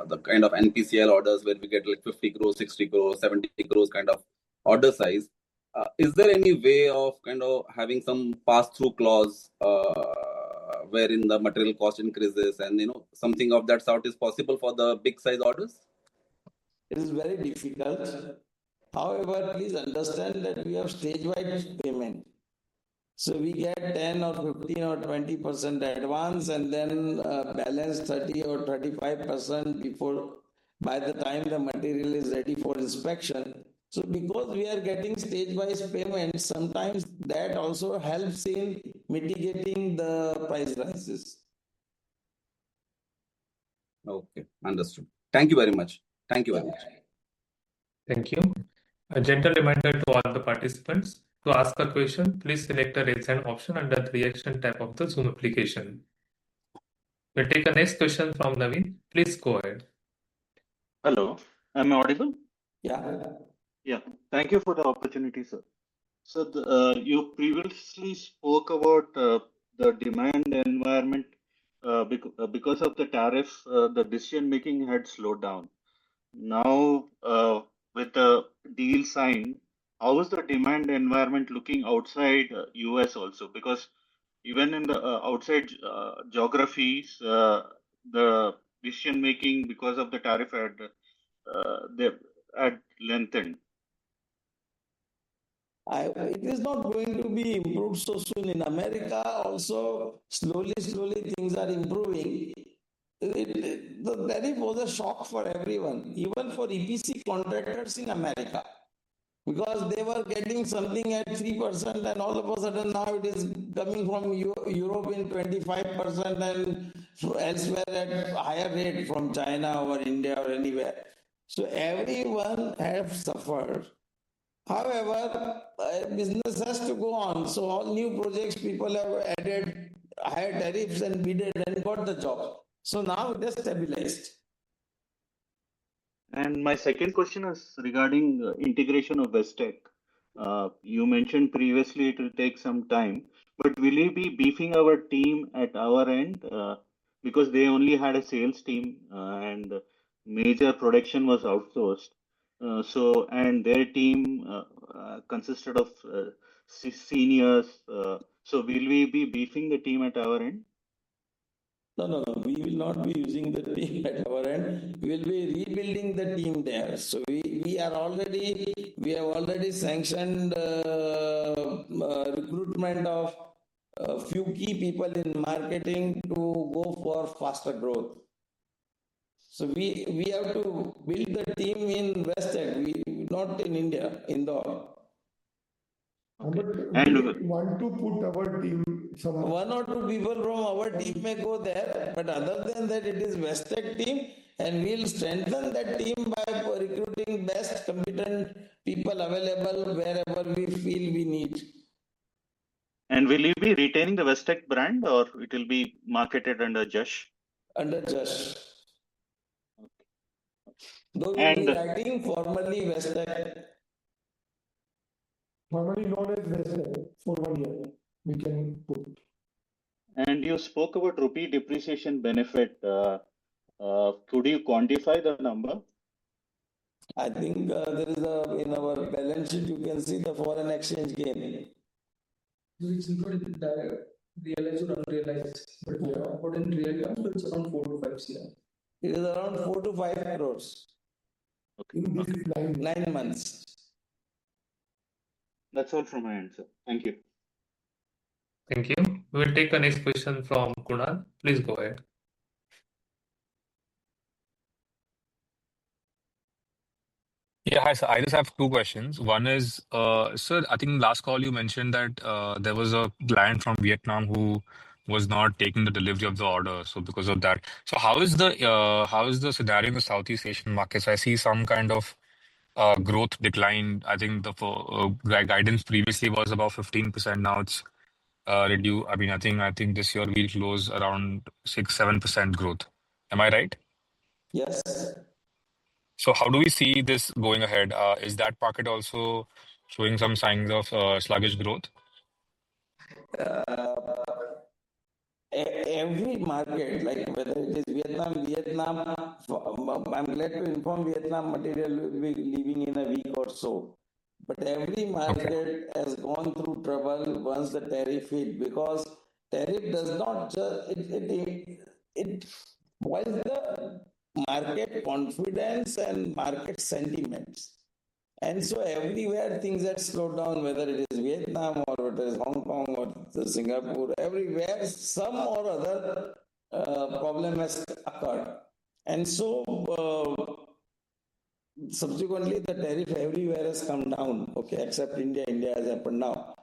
the kind of NPCL orders where we get like 50 crores, 60 crores, 70 crores kind of order size. Is there any way of kind of having some pass-through clause wherein the material cost increases and something of that sort is possible for the big size orders? It is very difficult. However, please understand that we have stage-wise payment. So we get 10 or 15 or 20% advance, and then balance 30 or 35% before, by the time the material is ready for inspection. So because we are getting stage-wise payment, sometimes that also helps in mitigating the price rises. Okay, understood. Thank you very much. Thank you very much. Thank you. A gentle reminder to all the participants, to ask a question, please select the raise hand option under the reaction tab of the Zoom application. We'll take the next question from Naveen. Please go ahead. Hello, am I audible? Yeah. Yeah, thank you for the opportunity, sir. So you previously spoke about the demand environment because of the tariff, the decision making had slowed down. Now, with the deal signed, how is the demand environment looking outside US also? Because even in the outside geographies, the decision making because of the tariff had lengthened. It is not going to be improved so soon. In America also, slowly things are improving. The tariff was a shock for everyone, even for EPC contractors in America, because they were getting something at 3%, and all of a sudden now it is coming from Europe in 25% and elsewhere at higher rate from China or India or anywhere. So everyone has suffered. However, business has to go on. So all new projects, people have added higher tariffs and bidded and got the job. So now it is stabilized. And my second question is regarding integration of Westech. You mentioned previously it will take some time, but will you be beefing our team at our end? Because they only had a sales team and major production was outsourced. And their team consisted of seniors. So will we be beefing the team at our end? No. We will not be using the team at our end. We will be rebuilding the team there. So we have already sanctioned recruitment of a few key people in marketing to go for faster growth. So we have to build the team in Westech, not in India, Indore. Okay. And we want to put our team somewhere. One or two people from our team may go there, but other than that, it is Westech team, and we'll strengthen that team by recruiting best competent people available wherever we feel we need. And will you be retaining the Westech brand, or it will be marketed under Jash? Under Jash. Okay. Though we will be writing formally Westech. Formally known as Westech for 1 year, we can put. And you spoke about rupee depreciation benefit. Could you quantify the number? I think there is in our balance sheet, you can see the foreign exchange gain. So it's included realized or unrealized. But what in real terms, it's around 4 to 5 CR. It is around 4 to 5 crores. Okay. In these 9 months. That's all from my end, sir. Thank you. Thank you. We will take the next question from Kunal. Please go ahead. Yeah, hi, sir. I just have two questions. One is, sir, I think last call you mentioned that there was a client from Vietnam who was not taking the delivery of the order. So because of that, so how is the scenario in the Southeast Asian markets? I see some kind of growth decline. I think the guidance previously was about 15%. Now it's reduced. I mean, I think this year we'll close around 6-7% growth. Am I right? Yes. So how do we see this going ahead? Is that market also showing some signs of sluggish growth? Every market, like whether it is Vietnam, I'm glad to inform Vietnam material will be leaving in a week or so. But every market has gone through trouble once the tariff hit, because tariff does not just, it spoils the market confidence and market sentiments. And so everywhere things had slowed down, whether it is Vietnam or it is Hong Kong or Singapore, everywhere some or other problem has occurred. And so subsequently the tariff everywhere has come down, okay, except India. India has happened now.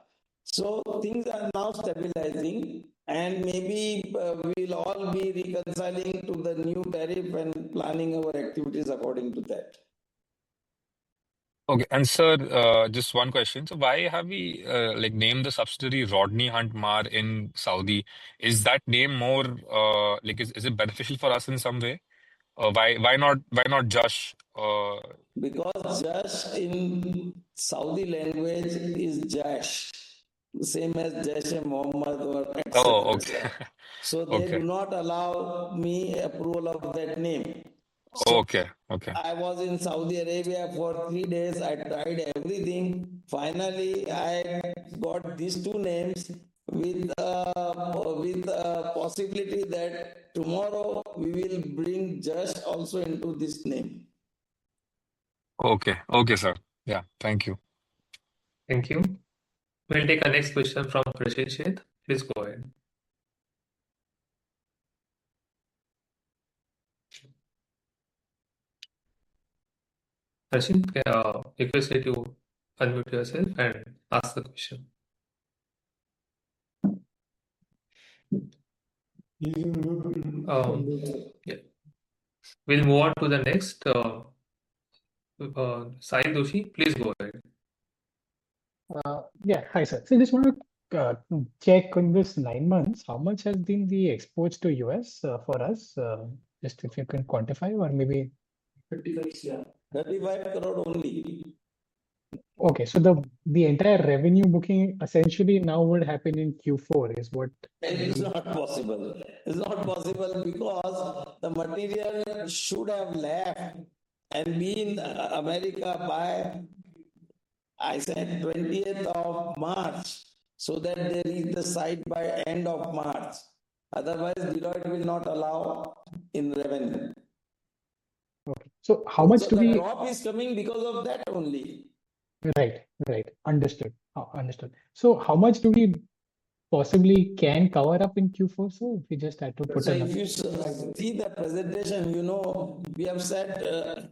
So things are now stabilizing, and maybe we'll all be reconciling to the new tariff and planning our activities according to that. Okay, and sir, just one question. So why have we named the subsidiary Rodney Hunt Mar in Saudi? Is that name more is it beneficial for us in some way? Why not Jash? Because Jash in Saudi language is Jash, same as Jash-e-Mohammed or Oh, etc. okay. So they Okay. do not allow me approval of that name. So Okay. I was in Saudi Arabia for 3 days. I tried everything. Finally, I got these two names with a possibility that tomorrow we will bring Jash also into this name. Okay, sir. Yeah, thank you. Thank you. We'll take our next question from Rashid Sheth. Please go ahead. Rashid, request you to unmute yourself and ask the question. Yeah. We'll move on to the next. Sai Doshi, please go ahead. Yeah, hi sir. So I just want to check on this 9 months, how much has been the exports to US for us? Just if you can quantify, or maybe 35 crore only. okay. So the entire revenue booking essentially now would happen in Q4 is what. It's not possible. It's not possible because the material should have left and been America by, I said, 20th of March, so that they reach the site by end of March. Otherwise, Deloitte will not allow in revenue. Okay. So how much do the we? drop is coming because of that only. Right. Understood. Understood. So how much do we possibly can cover up in Q4? So if we just had to put So a if you see the presentation, we have said,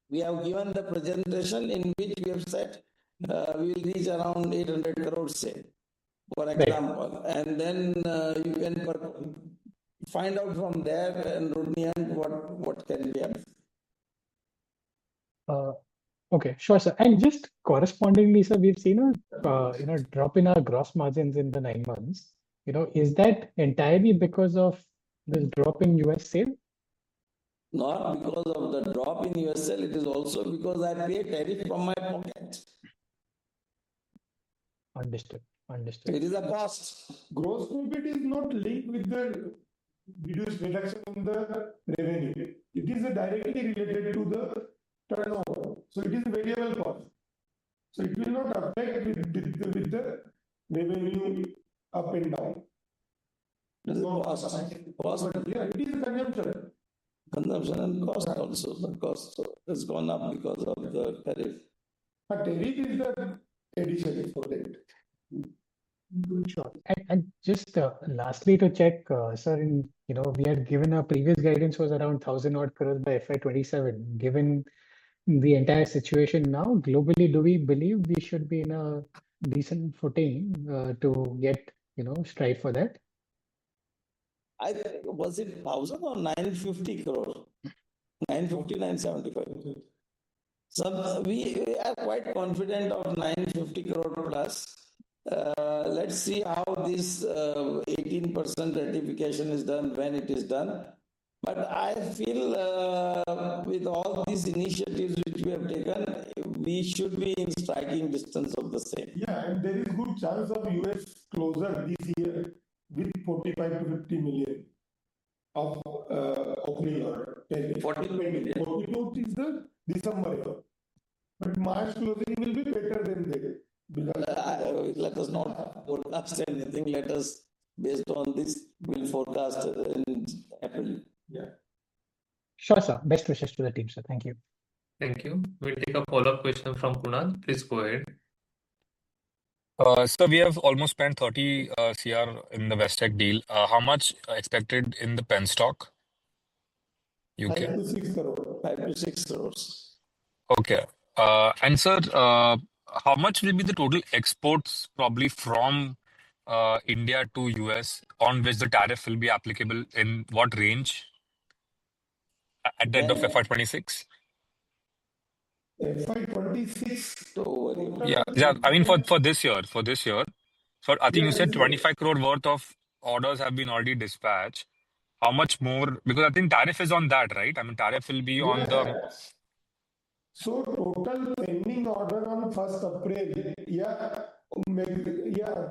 we have given the presentation in which we have said we will reach around 800 crores, say, for example. Right. And then you can find out from there and what can be done. Okay, sure, sir. And just correspondingly, sir, we've seen a drop in our gross margins in the 9 months. Is that entirely because of this drop in US sale? Not because of the drop in US sale, it is also because I pay tariff from my pocket. Understood. It is a cost. Gross profit is not linked with the reduction in the revenue. It is directly related to the turnover. So it is a variable cost. So it will not affect with the revenue up and down. It is So, cost. but yeah, it is consumption. Consumption and cost also. The cost has gone up because of the tariff. But tariff is the addition for that. Sure. And just lastly to check, sir, we had given our previous guidance was around 1,000 odd crores by FY27. Given the entire situation now, globally, do we believe we should be in a decent footing to get, strive for that? Was it 1,000 or 950 crore? 950, 975. So we are quite confident of 950 crore plus. Let's see how this 18% ratification is done, when it is done. But I feel with all these initiatives which we have taken, we should be in striking distance of the same. Yeah, and there is good chance of US closer this year with 45 to 50 million of opening order. 42 million. 42 is the December. But March closing will be better than that. Because Let us not forecast anything. Let us, based on this, we'll forecast in April. yeah. Sure, sir. Best wishes to the team, sir. Thank you. Thank you. We'll take a follow-up question from Kunal. Please go ahead. So we have almost spent 30 CR in the Westech deal. How much expected in the pen stock? UK? 5 to 6 crore. 5 to 6 crores. Okay. And sir, how much will be the total exports probably from India to US on which the tariff will be applicable in what range at the end of FY26? FY26. Yeah. I mean for this year. So I think you said 25 crore worth of orders have been already dispatched. How much more? Because I think tariff is on that, right? I mean tariff will be on the. So total pending order on 1st April,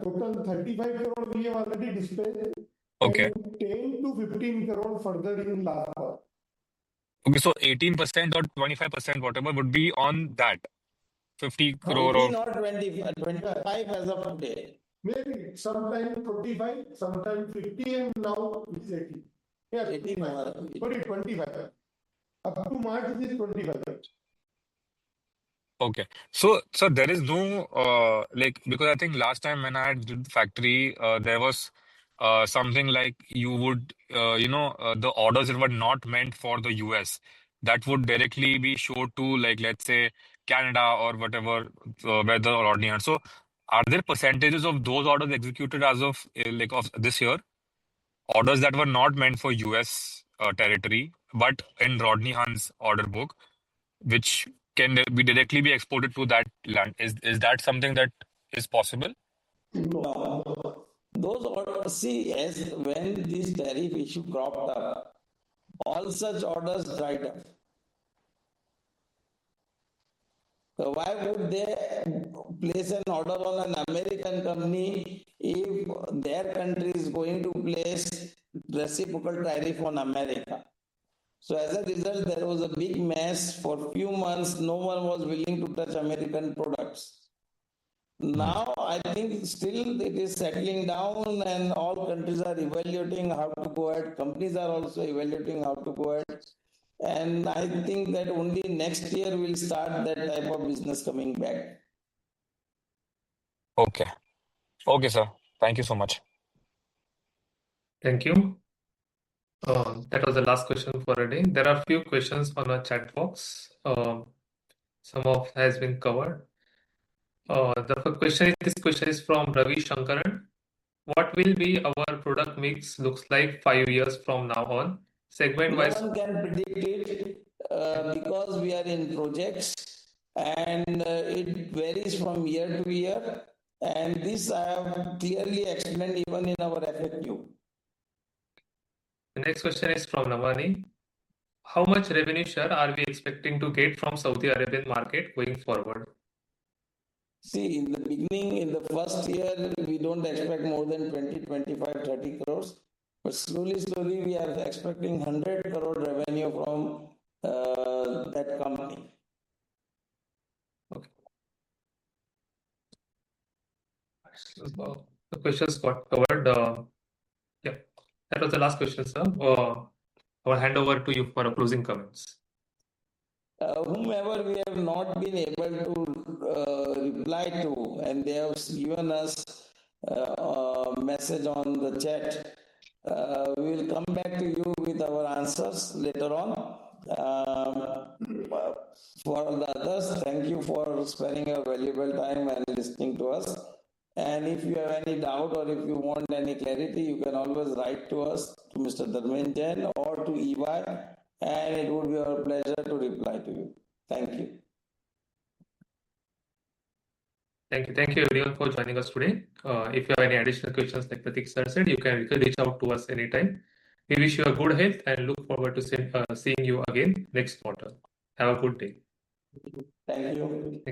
total 35 crore we have already dispatched. Okay. And 10 to 15 crore further in last month. Okay, so 18% or 25%, whatever, would be on that 50 crore 18 of. or 25 as of today. Maybe sometime 25, sometime 50, and now it is 18. Yeah, 18. Sorry, 25. Up to March it is 25. Okay, so there is no because I think last time when I had did the factory, there was something like you would the orders that were not meant for the US that would directly be showed to like let's say Canada or whatever where the order. So are there percentages of those orders executed as of of this year? Orders that were not meant for US territory but in Rodney Hunt's order book, which can be directly be exported to that land. Is that something that is possible? No. Those orders, see, as when this tariff issue cropped up, all such orders dried up. So why would they place an order on an American company if their country is going to place reciprocal tariff on America? So as a result, there was a big mess. For a few months, no one was willing to touch American products. Now, I think still it is settling down and all countries are evaluating how to go ahead. Companies are also evaluating how to go ahead. And I think that only next year we'll start that type of business coming back. Okay. Okay, sir. Thank you so much. Thank you. That was the last question for a day. There are a few questions on our chat box. Some of has been covered. This question is from Ravi Shankaran. What will be our product mix looks like 5 years from now on? Segment wise. No one can predict it because we are in projects and it varies from year to year. And this I have clearly explained even in our FAQ. The next question is from Navani. How much revenue share are we expecting to get from Saudi Arabian market going forward? See, in the beginning, in the first year, we don't expect more than 20, 25, 30 crores. But slowly, we are expecting 100 crore revenue from that company. Okay. The questions got covered. Yeah, that was the last question, sir. I will hand over to you for closing comments. Whomever we have not been able to reply to, and they have given us a message on the chat, we will come back to you with our answers later on. For the others, thank you for sparing your valuable time and listening to us. And if you have any doubt or if you want any clarity, you can always write to us, to Mr. Dharmen Jain or to EY, and it would be our pleasure to reply to you. Thank you. Thank you. Thank you everyone for joining us today. If you have any additional questions, like Pratik sir said, you can reach out to us anytime. We wish you a good health and look forward to seeing you again next quarter. Have a good day. Thank you.